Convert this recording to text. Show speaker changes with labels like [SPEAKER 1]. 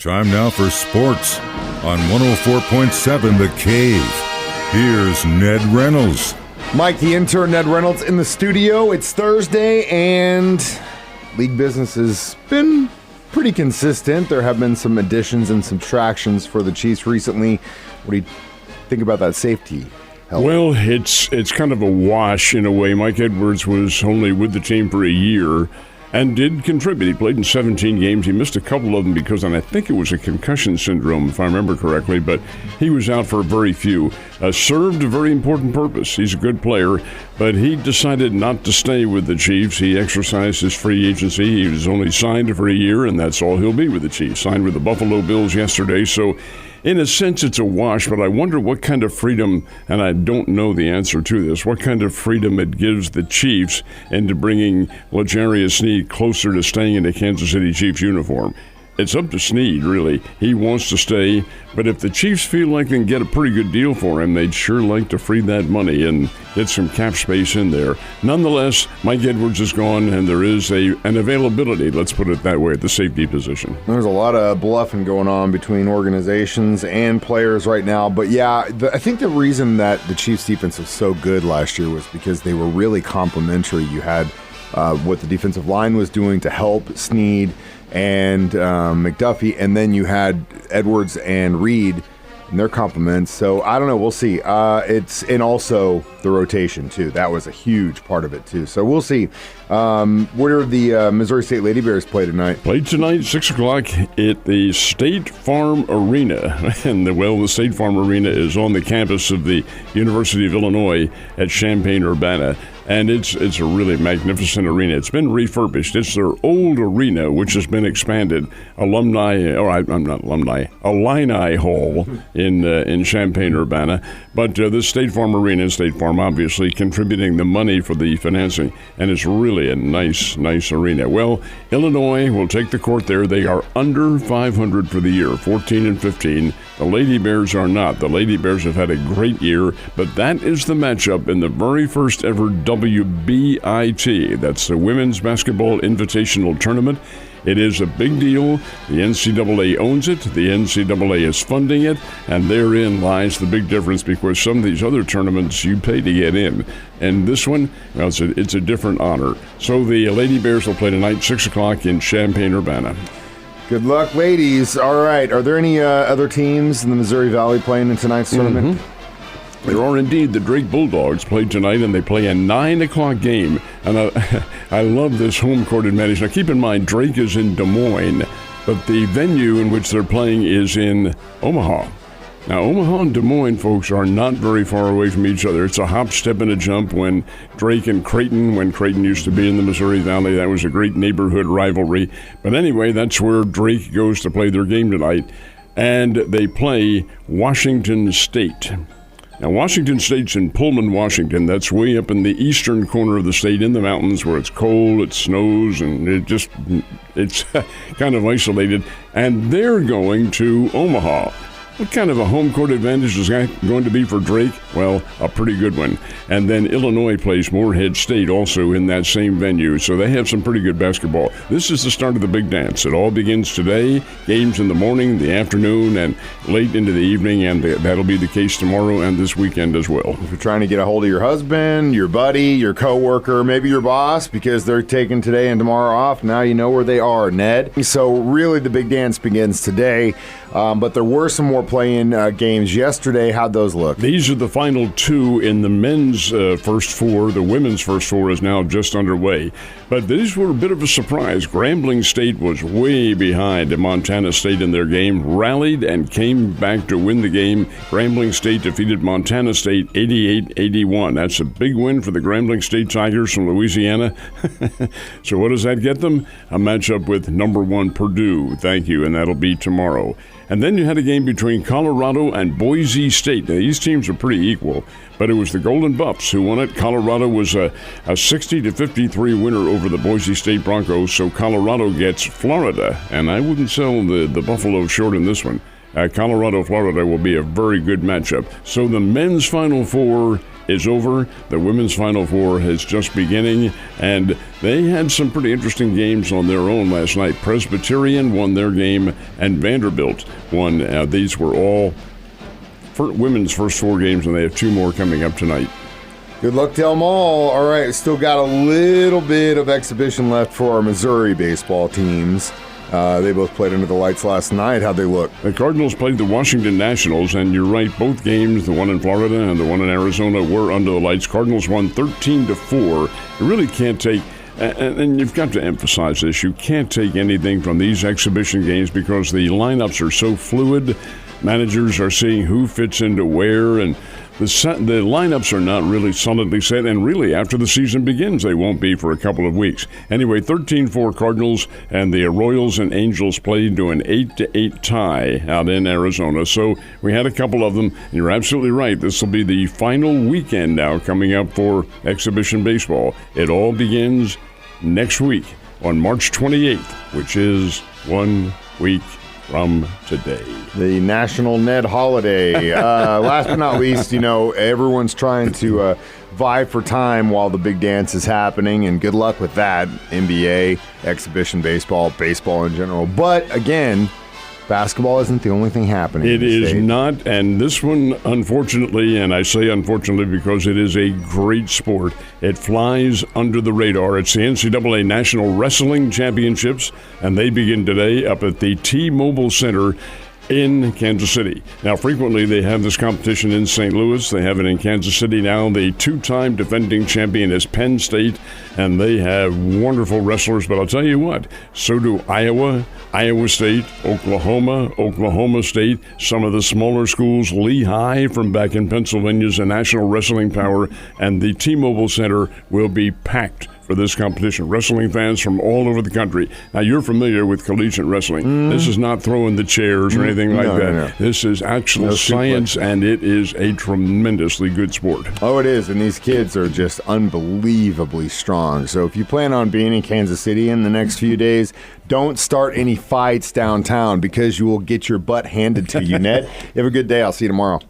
[SPEAKER 1] Time now for sports on 104.7 The Cave. Here's Ned Reynolds.
[SPEAKER 2] Mike, the intern, Ned Reynolds, in the studio. It's Thursday, and league business has been pretty consistent. There have been some additions and subtractions for the Chiefs recently. What do you think about that safety help?
[SPEAKER 3] Well, it's kind of a wash in a way. Mike Edwards was only with the team for a year and did contribute. He played in 17 games. He missed a couple of them because, and I think it was a concussion syndrome, if I remember correctly, but he was out for very few. Served a very important purpose. He's a good player, but he decided not to stay with the Chiefs. He exercised his free agency. He was only signed for a year, and that's all he'll be with the Chiefs. Signed with the Buffalo Bills yesterday, so in a sense, it's a wash, but I wonder what kind of freedom, and I don't know the answer to this, what kind of freedom it gives the Chiefs into bringing L'Jarius Sneed closer to staying in the Kansas City Chiefs uniform. It's up to Sneed, really. He wants to stay, but if the Chiefs feel like they can get a pretty good deal for him, they'd sure like to free that money and get some cap space in there. Nonetheless, Mike Edwards is gone, and there is an availability, let's put it that way, at the safety position.
[SPEAKER 2] There's a lot of bluffing going on between organizations and players right now, but yeah, I think the reason that the Chiefs defense was so good last year was because they were really complimentary. You had what the defensive line was doing to help Sneed and McDuffie, and then you had Edwards and Reed and their compliments. So I don't know, we'll see. And also the rotation too. That was a huge part of it too. So we'll see. Where the Missouri State Lady Bears play tonight?
[SPEAKER 3] Played tonight, 6 o'clock at the State Farm Arena. And the State Farm Arena is on the campus of the University of Illinois at Champaign-Urbana. And it's a really magnificent arena. It's been refurbished. It's their old arena, which has been expanded. Illini Hall in Champaign-Urbana. But the State Farm Arena, State Farm obviously contributing the money for the financing, and it's really a nice arena. Well, Illinois will take the court there. They are under 500 for the year, 14 and 15. The Lady Bears are not. The Lady Bears have had a great year, but that is the matchup in the very first ever WBIT. That's the Women's Basketball Invitational Tournament. It is a big deal. The NCAA owns it. The NCAA is funding it. And therein lies the big difference, because some of these other tournaments you pay to get in. And this one, well, it's a different honor. So the Lady Bears will play tonight, 6 o'clock in Champaign-Urbana.
[SPEAKER 2] Good luck, ladies. All right. Are there any other teams in the Missouri Valley playing in tonight's tournament?
[SPEAKER 3] There are indeed. The Drake Bulldogs played tonight, and they play a 9 o'clock game. And I love this home court advantage. Now, keep in mind, Drake is in Des Moines, but the venue in which they're playing is in Omaha. Now, Omaha and Des Moines, folks, are not very far away from each other. It's a hop, step, and a jump. When Drake and Creighton, when Creighton used to be in the Missouri Valley, that was a great neighborhood rivalry. But anyway, that's where Drake goes to play their game tonight. And they play Washington State. Now, Washington State's in Pullman, Washington. That's way up in the eastern corner of the state in the mountains where it's cold, it snows, and it's kind of isolated. And they're going to Omaha. What kind of a home court advantage is that going to be for Drake? Well, a pretty good one. And then Illinois plays Morehead State also in that same venue, so they have some pretty good basketball. This is the start of the big dance. It all begins today, games in the morning, the afternoon, and late into the evening, and that'll be the case tomorrow and this weekend as well.
[SPEAKER 2] If you're trying to get a hold of your husband, your buddy, your coworker, maybe your boss, because they're taking today and tomorrow off, now you know where they are, Ned. So really the big dance begins today, but there were some more playing games yesterday. How'd those look?
[SPEAKER 3] These are the final two in the men's first four. The women's first four is now just underway. But these were a bit of a surprise. Grambling State was way behind Montana State in their game, rallied and came back to win the game. Grambling State defeated Montana State 88-81. That's a big win for the Grambling State Tigers from Louisiana. So what does that get them? A matchup with number 1 Purdue. Thank you, and that'll be tomorrow. And then you had a game between Colorado and Boise State. Now, these teams are pretty equal, but it was the Golden Buffs who won it. Colorado was a 60-53 winner over the Boise State Broncos, so Colorado gets Florida. And I wouldn't sell the Buffalo short in this one. Colorado-Florida will be a very good matchup. So the men's Final Four is over. The women's Final Four is just beginning, and they had some pretty interesting games on their own last night. Presbyterian won their game, and Vanderbilt won. These were all women's first 4 games, and they have 2 more coming up tonight.
[SPEAKER 2] Good luck to them all. All right, still got a little bit of exhibition left for our Missouri baseball teams. They both played under the lights last night. How'd they look?
[SPEAKER 3] The Cardinals played the Washington Nationals, and you're right, both games, the one in Florida and the one in Arizona, were under the lights. Cardinals won 13-4. You really can't take, and you've got to emphasize this, you can't take anything from these exhibition games because the lineups are so fluid. Managers are seeing who fits into where, and the lineups are not really solidly set, and really after the season begins, they won't be for a couple of weeks. Anyway, 13-4 Cardinals, and the Royals and Angels played to an 8-8 tie out in Arizona. So we had a couple of them, and you're absolutely right. This will be the final weekend now coming up for exhibition baseball. It all begins next week on March 28th, which is 1 week from today.
[SPEAKER 2] The National Ned holiday. Last but not least, everyone's trying to vie for time while the big dance is happening, and good luck with that. NBA, exhibition baseball, baseball in general. But again, basketball isn't the only thing happening.
[SPEAKER 3] It is not, and this one, unfortunately, and I say unfortunately because it is a great sport, it flies under the radar. It's the NCAA National Wrestling Championships, and they begin today up at the T-Mobile Center in Kansas City. Now, frequently they have this competition in St. Louis. They have it in Kansas City now. The 2-time defending champion is Penn State, and they have wonderful wrestlers. But I'll tell you what, so do Iowa, Iowa State, Oklahoma State, some of the smaller schools, Lehigh from back in Pennsylvania is a national wrestling power, and the T-Mobile Center will be packed for this competition. Wrestling fans from all over the country. Now, you're familiar with collegiate wrestling. This is not throwing the chairs or anything like that. No. This is actual science, and it is a tremendously good sport.
[SPEAKER 2] Oh, it is, and these kids are just unbelievably strong. So if you plan on being in Kansas City in the next few days, don't start any fights downtown because you will get your butt handed to you, Ned. You have a good day. I'll see you tomorrow.